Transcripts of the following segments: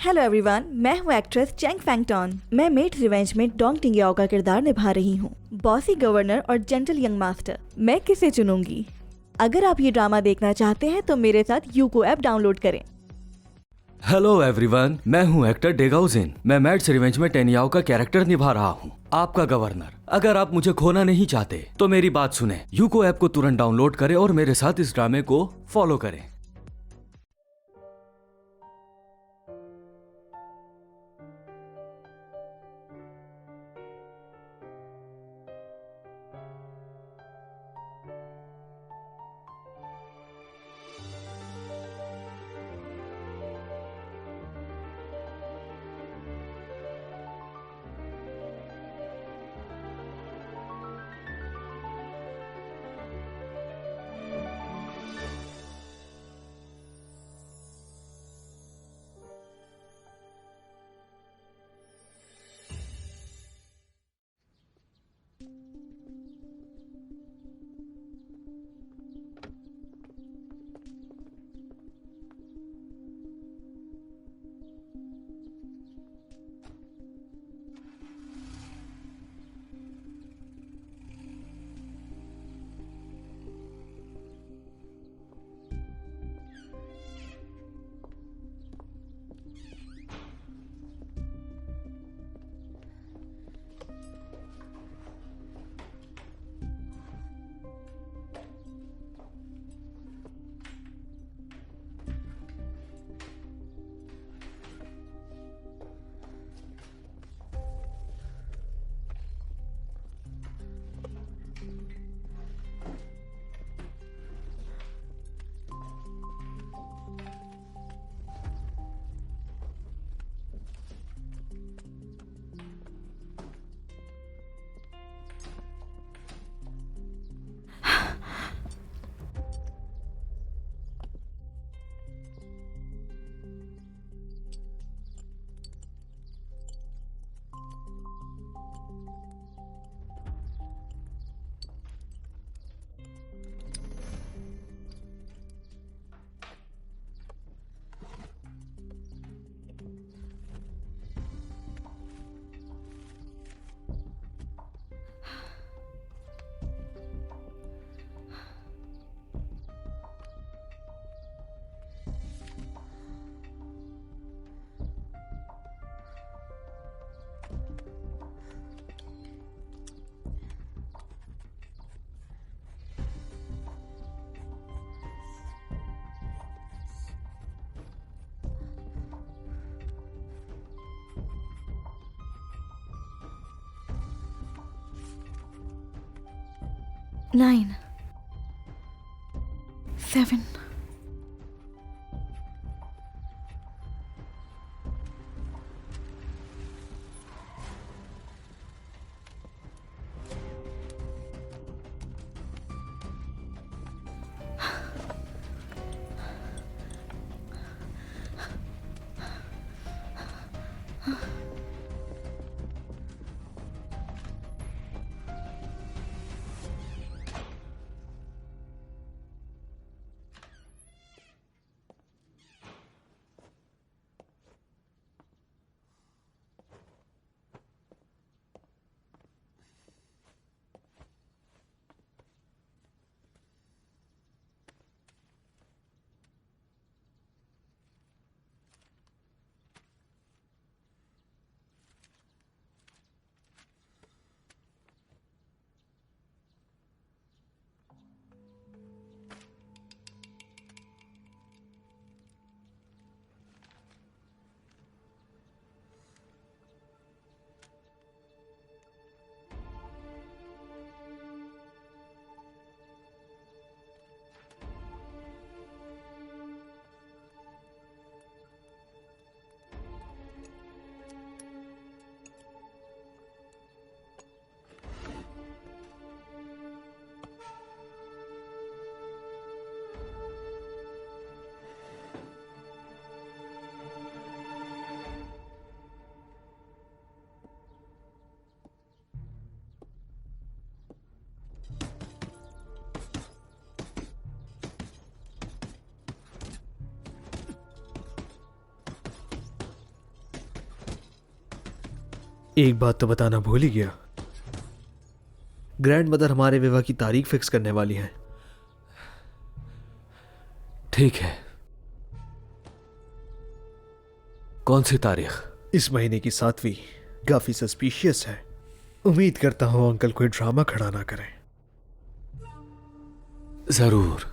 Hello everyone, मैं हूँ actress Chang Fangton. मैं मेट रिवेंज में डोंग टिंगयाओ का किरदार निभा रही हूँ, बॉसी गवर्नर और जेंटल यंग मास्टर। मैं किसे चुनूंगी? अगर आप ये ड्रामा देखना चाहते हैं तो मेरे साथ यूको ऐप डाउनलोड करें। हेलो एवरीवन, मैं हूं एक्टर डेगाउजिन। मैं मैड्स रिवेंज में टेनियाओ का कैरेक्टर निभा रहा हूं, आपका गवर्नर। अगर आप मुझे खोना नहीं चाहते तो मेरी बात सुने, यूको ऐप को तुरंत डाउनलोड करें और मेरे साथ इस ड्रामे को फॉलो करें। नाइन, 7। एक बात तो बताना भूल ही गया, ग्रैंड मदर हमारे विवाह की तारीख फिक्स करने वाली है। ठीक है, कौन सी तारीख? इस महीने की 7वीं। काफी सस्पिशियस है। उम्मीद करता हूं अंकल कोई ड्रामा खड़ा ना करें। जरूर।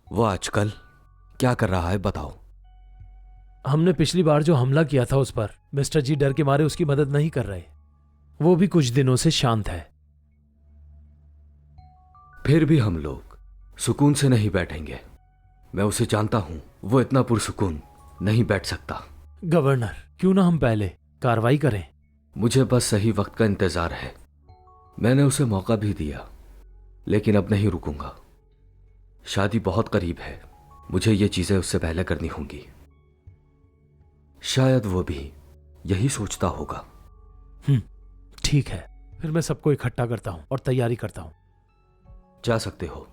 वो आजकल क्या कर रहा है बताओ। हमने पिछली बार जो हमला किया था उस पर मिस्टर जी डर के मारे उसकी मदद नहीं कर रहे। वो भी कुछ दिनों से शांत है। फिर भी हम लोग सुकून से नहीं बैठेंगे। मैं उसे जानता हूं, वो इतना पुरसुकून नहीं बैठ सकता। गवर्नर, क्यों ना हम पहले कार्रवाई करें? मुझे बस सही वक्त का इंतजार है। मैंने उसे मौका भी दिया, लेकिन अब नहीं रुकूंगा। शादी बहुत करीब है, मुझे ये चीजें उससे पहले करनी होंगी। शायद वो भी यही सोचता होगा। ठीक है, फिर मैं सबको इकट्ठा करता हूं और तैयारी करता हूं। जा सकते हो।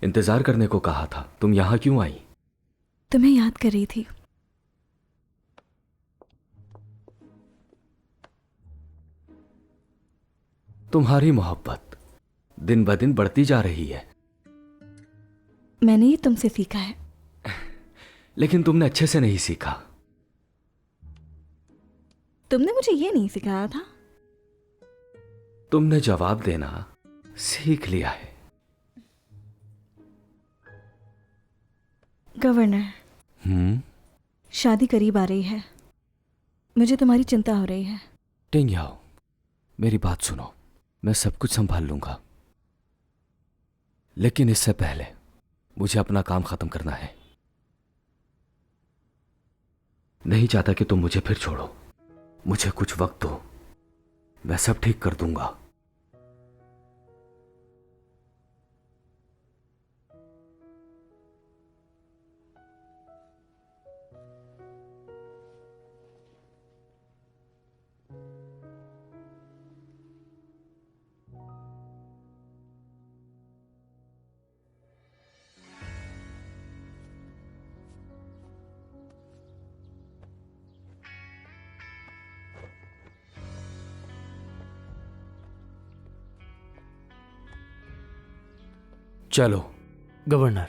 इंतजार करने को कहा था, तुम यहां क्यों आई? तुम्हें याद कर रही थी। तुम्हारी मोहब्बत दिन ब दिन बढ़ती जा रही है। मैंने ये तुमसे सीखा है। लेकिन तुमने अच्छे से नहीं सीखा। तुमने मुझे ये नहीं सिखाया था। तुमने जवाब देना सीख लिया है। गवर्नर, शादी करीब आ रही है। मुझे तुम्हारी चिंता हो रही है। टिंग्याओ, मेरी बात सुनो। मैं सब कुछ संभाल लूंगा, लेकिन इससे पहले मुझे अपना काम खत्म करना है। नहीं चाहता कि तुम मुझे फिर छोड़ो। मुझे कुछ वक्त दो, मैं सब ठीक कर दूंगा। चलो। गवर्नर,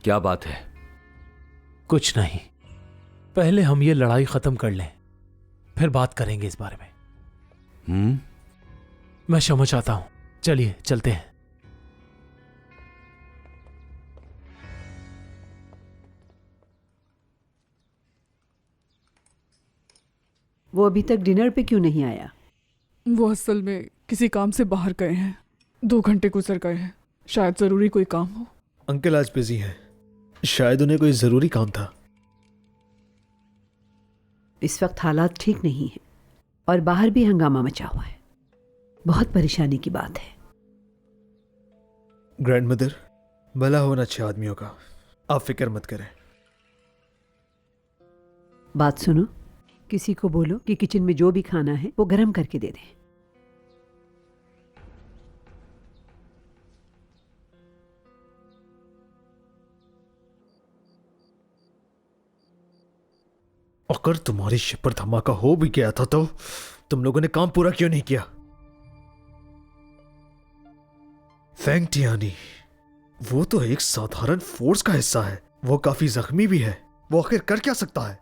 क्या बात है? कुछ नहीं, पहले हम ये लड़ाई खत्म कर लें, फिर बात करेंगे इस बारे में। मैं क्षमा चाहता हूं। चलिए चलते हैं। वो अभी तक डिनर पे क्यों नहीं आया? वो असल में किसी काम से बाहर गए हैं। 2 घंटे गुजर गए हैं। शायद जरूरी कोई काम हो। अंकल आज बिजी हैं, शायद उन्हें कोई जरूरी काम था। इस वक्त हालात ठीक नहीं है और बाहर भी हंगामा मचा हुआ है। बहुत परेशानी की बात है। ग्रैंड मदर, भला होना अच्छे आदमियों का, आप फिक्र मत करें। बात सुनो, किसी को बोलो कि किचन में जो भी खाना है वो गर्म करके दे दें। अगर तुम्हारी शिप पर धमाका हो भी गया था तो तुम लोगों ने काम पूरा क्यों नहीं किया? फेंग टियानी, वो तो एक साधारण फोर्स का हिस्सा है। वो काफी जख्मी भी है। वो आखिर कर क्या सकता है?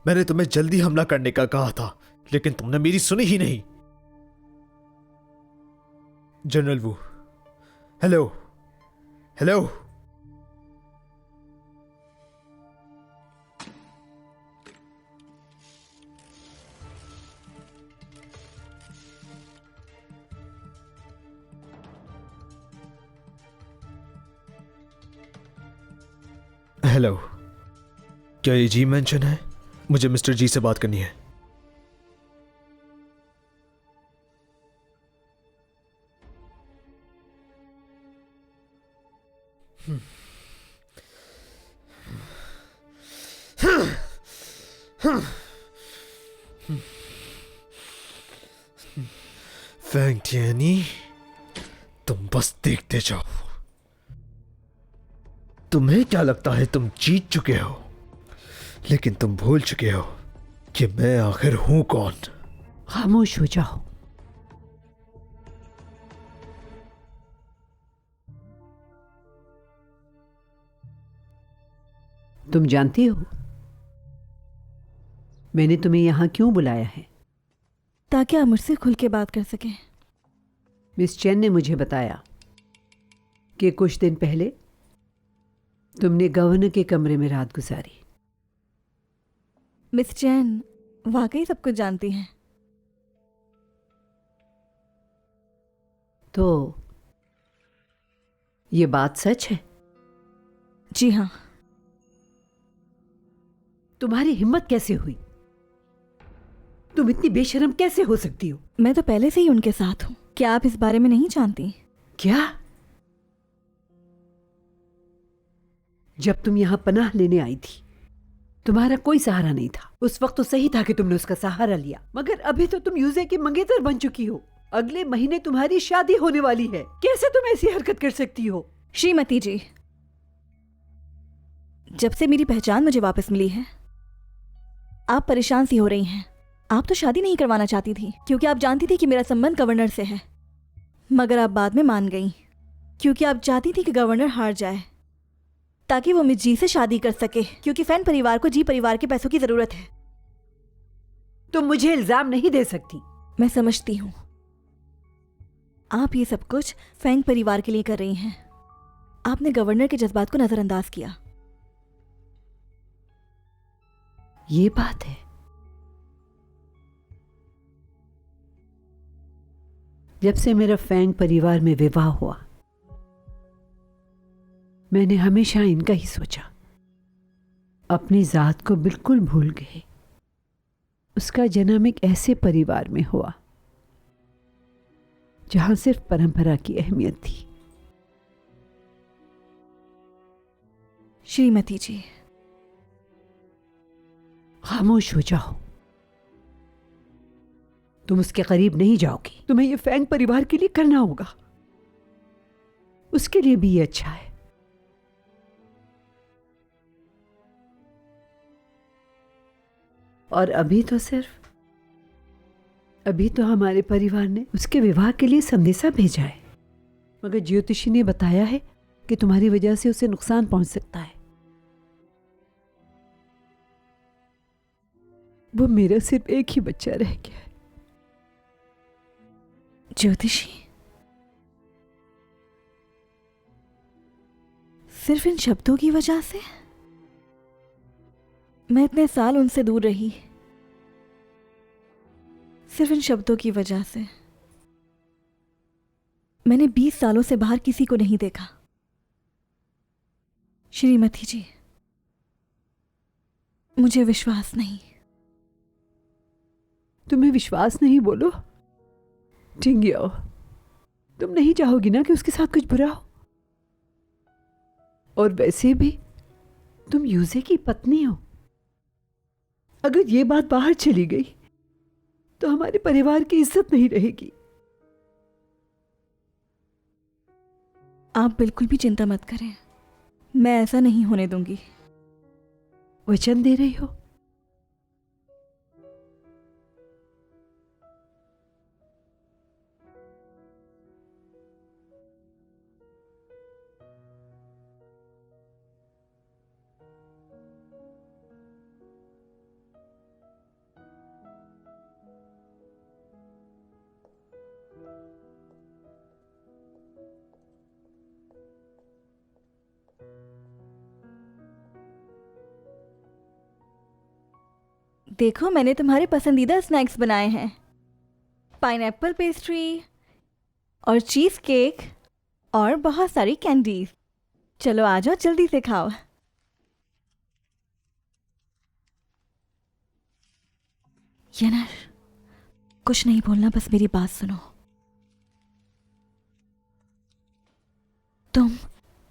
मैंने तुम्हें जल्दी हमला करने का कहा था, लेकिन तुमने मेरी सुनी ही नहीं। जनरल वू, हेलो हेलो। हेलो, क्या ये जी मेंशन है? मुझे मिस्टर जी से बात करनी है। फैंग टियानी, तुम बस देखते जाओ। तुम्हें क्या लगता है तुम जीत चुके हो, लेकिन तुम भूल चुके हो कि मैं आखिर हूं कौन। खामोश हो जाओ। तुम जानती हो मैंने तुम्हें यहां क्यों बुलाया है? ताकि आप मुझसे खुल के बात कर सकें। मिस चेन ने मुझे बताया कि कुछ दिन पहले तुमने गवर्नर के कमरे में रात गुजारी। मिस चैन वाकई सब कुछ जानती हैं। तो ये बात सच है? जी हाँ। तुम्हारी हिम्मत कैसे हुई? तुम इतनी बेशर्म कैसे हो सकती हो? मैं तो पहले से ही उनके साथ हूँ। क्या आप इस बारे में नहीं जानती? क्या? जब तुम यहां पनाह लेने आई थी तुम्हारा कोई सहारा नहीं था। उस वक्त तो सही था कि तुमने उसका सहारा लिया, मगर अभी तो तुम यूजे की मंगेतर बन चुकी हो। अगले महीने तुम्हारी शादी होने वाली है। कैसे तुम ऐसी हरकत कर सकती हो? श्रीमती जी, जब से मेरी पहचान मुझे वापस मिली है आप परेशान सी हो रही हैं। आप तो शादी नहीं करवाना चाहती थी क्योंकि आप जानती थी कि मेरा संबंध गवर्नर से है, मगर आप बाद में मान गई क्योंकि आप चाहती थी कि गवर्नर हार जाए ताकि वो मिस जी से शादी कर सके, क्योंकि फैन परिवार को जी परिवार के पैसों की जरूरत है। तुम मुझे इल्जाम नहीं दे सकती। मैं समझती हूँ आप ये सब कुछ फैंग परिवार के लिए कर रही हैं। आपने गवर्नर के जज्बात को नजरअंदाज किया। ये बात है। जब से मेरा फैंग परिवार में विवाह हुआ मैंने हमेशा इनका ही सोचा। अपनी जात को बिल्कुल भूल गए। उसका जन्म एक ऐसे परिवार में हुआ जहां सिर्फ परंपरा की अहमियत थी। श्रीमती जी, खामोश हो जाओ। तुम उसके करीब नहीं जाओगी। तुम्हें यह फैंग परिवार के लिए करना होगा। उसके लिए भी ये अच्छा है। और अभी तो हमारे परिवार ने उसके विवाह के लिए संदेशा भेजा है, मगर ज्योतिषी ने बताया है कि तुम्हारी वजह से उसे नुकसान पहुंच सकता है। वो मेरा सिर्फ एक ही बच्चा रह गया है। ज्योतिषी, सिर्फ इन शब्दों की वजह से? मैं इतने साल उनसे दूर रही सिर्फ इन शब्दों की वजह से। मैंने 20 सालों से बाहर किसी को नहीं देखा। श्रीमती जी, मुझे विश्वास नहीं। तुम्हें विश्वास नहीं? बोलो। टिंगियो, तुम नहीं चाहोगी ना कि उसके साथ कुछ बुरा हो? और वैसे भी तुम यूजे की पत्नी हो। अगर ये बात बाहर चली गई तो हमारे परिवार की इज्जत नहीं रहेगी। आप बिल्कुल भी चिंता मत करें, मैं ऐसा नहीं होने दूंगी। वचन दे रही हो? देखो, मैंने तुम्हारे पसंदीदा स्नैक्स बनाए हैं। पाइनएप्पल पेस्ट्री और चीज केक और बहुत सारी कैंडीज। चलो आ जाओ, जल्दी से खाओ। यनर, कुछ नहीं बोलना, बस मेरी बात सुनो। तुम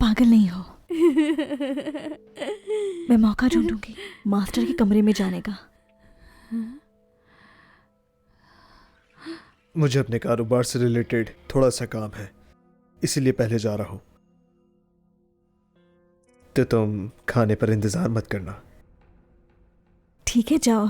पागल नहीं हो। मैं मौका ढूंढूंगी मास्टर के कमरे में जाने का। मुझे अपने कारोबार से रिलेटेड थोड़ा सा काम है, इसीलिए पहले जा रहा हूं। तो तुम खाने पर इंतजार मत करना। ठीक है, जाओ।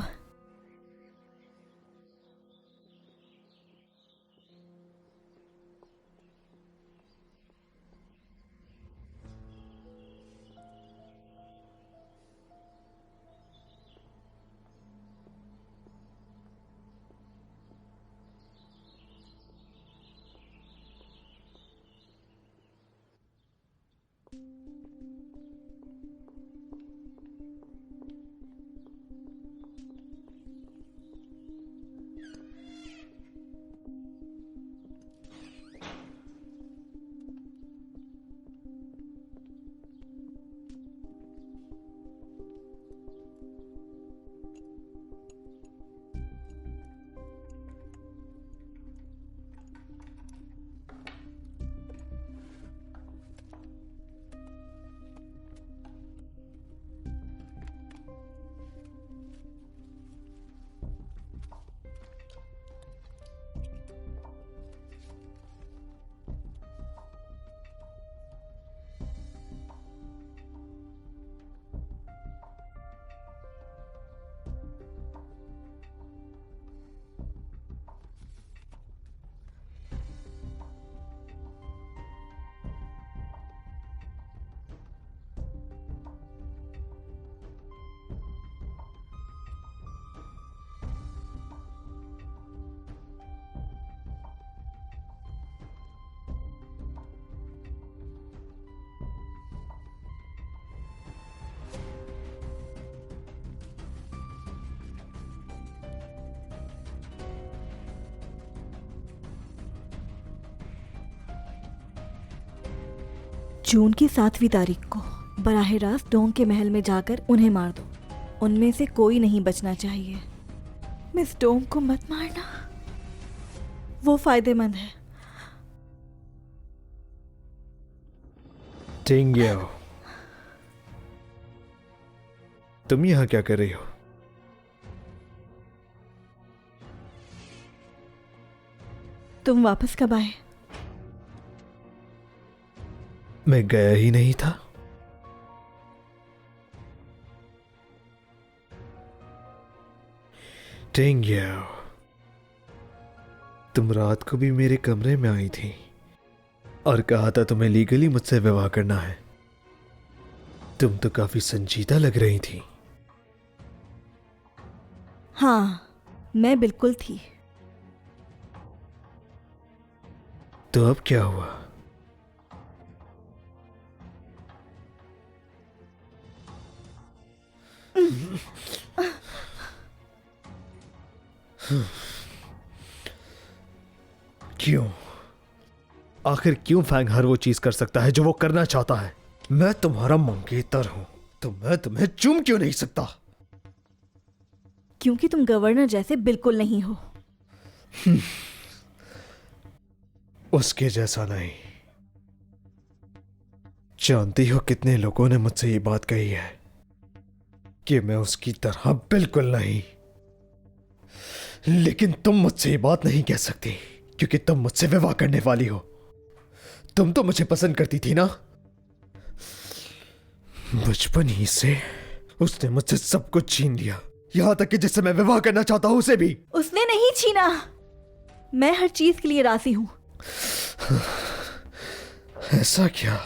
जून की 7वीं तारीख को बराह रास्त डोंग के महल में जाकर उन्हें मार दो। उनमें से कोई नहीं बचना चाहिए। मिस डोंग को मत मारना, वो फायदेमंद है। टिंग्यो, तुम यहाँ क्या कर रही हो? तुम वापस कब आए? मैं गया ही नहीं था। टिंग्यो, तुम रात को भी मेरे कमरे में आई थी और कहा था तुम्हें लीगली मुझसे विवाह करना है। तुम तो काफी संजीदा लग रही थी। हाँ, मैं बिल्कुल थी। तो अब क्या हुआ? क्यों? आखिर क्यों फैंग हर वो चीज कर सकता है जो वो करना चाहता है? मैं तुम्हारा मंगेतर हूं, तो मैं तुम्हें चूम क्यों नहीं सकता? क्योंकि तुम गवर्नर जैसे बिल्कुल नहीं हो। उसके जैसा नहीं। जानती हो कितने लोगों ने मुझसे ये बात कही है कि मैं उसकी तरह बिल्कुल नहीं। लेकिन तुम मुझसे ये बात नहीं कह सकती क्योंकि तुम मुझसे विवाह करने वाली हो। तुम तो मुझे पसंद करती थी ना? बचपन ही से उसने मुझसे सब कुछ छीन लिया, यहां तक कि जिससे मैं विवाह करना चाहता हूं उसे भी। उसने नहीं छीना। मैं हर चीज के लिए राजी हूं। ऐसा क्या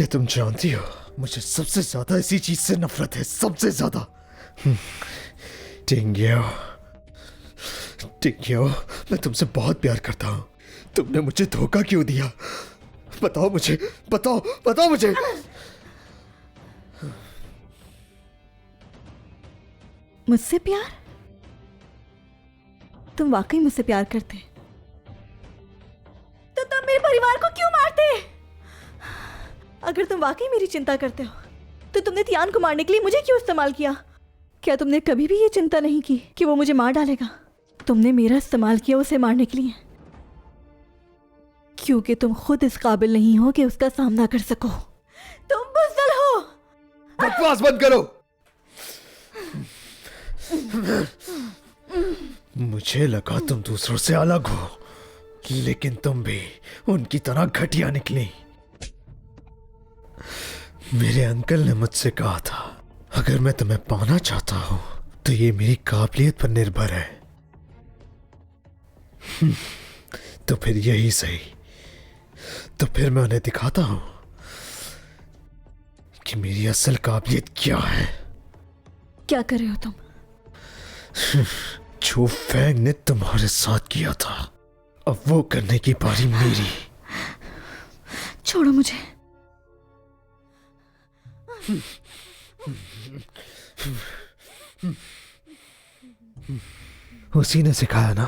तुम जानती हो मुझे सबसे ज्यादा इसी चीज से नफरत है, सबसे ज्यादा। टिंग्यो, टिंग्यो, मैं तुमसे बहुत प्यार करता हूं। तुमने मुझे धोखा क्यों दिया? बताओ मुझे, बताओ, बताओ मुझे। मुझसे प्यार? तुम वाकई मुझसे प्यार करते तो तुम मेरे परिवार को क्यों मारते? अगर तुम वाकई मेरी चिंता करते हो तो तुमने तियान को मारने के लिए मुझे क्यों इस्तेमाल किया? क्या तुमने कभी भी ये चिंता नहीं की कि वो मुझे मार डालेगा? तुमने मेरा इस्तेमाल किया उसे मारने के लिए क्योंकि तुम खुद इस काबिल नहीं हो कि उसका सामना कर सको। तुम बुज़दिल हो। बकवास बंद करो। मुझे लगा तुम दूसरों से अलग हो, लेकिन तुम भी उनकी तरह घटिया निकली। मेरे अंकल ने मुझसे कहा था, अगर मैं तुम्हें पाना चाहता हूं तो ये मेरी काबिलियत पर निर्भर है। तो फिर यही सही। तो फिर मैं उन्हें दिखाता हूं कि मेरी असल काबिलियत क्या है। क्या कर रहे हो तुम? जो फैंग ने तुम्हारे साथ किया था, अब वो करने की बारी मेरी। छोड़ो मुझे। उसी ने सिखाया ना,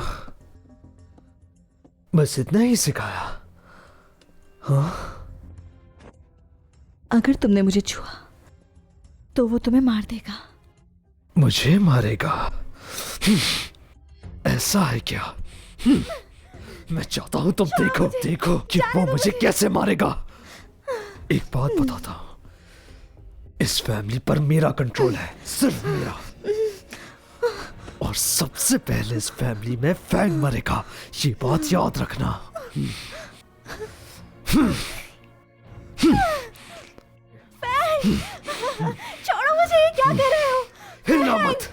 बस इतना ही सिखाया। हाँ, अगर तुमने मुझे छुआ तो वो तुम्हें मार देगा। मुझे मारेगा? ऐसा है क्या? मैं चाहता हूं तुम देखो कि वो मुझे कैसे मारेगा। एक बात बताता हूं, इस फैमिली पर मेरा कंट्रोल है, सिर्फ मेरा। और सबसे पहले इस फैमिली में फैंग मरेगा, ये बात याद रखना। छोड़ो मुझे, क्या कर रहे हो? हिलना मत।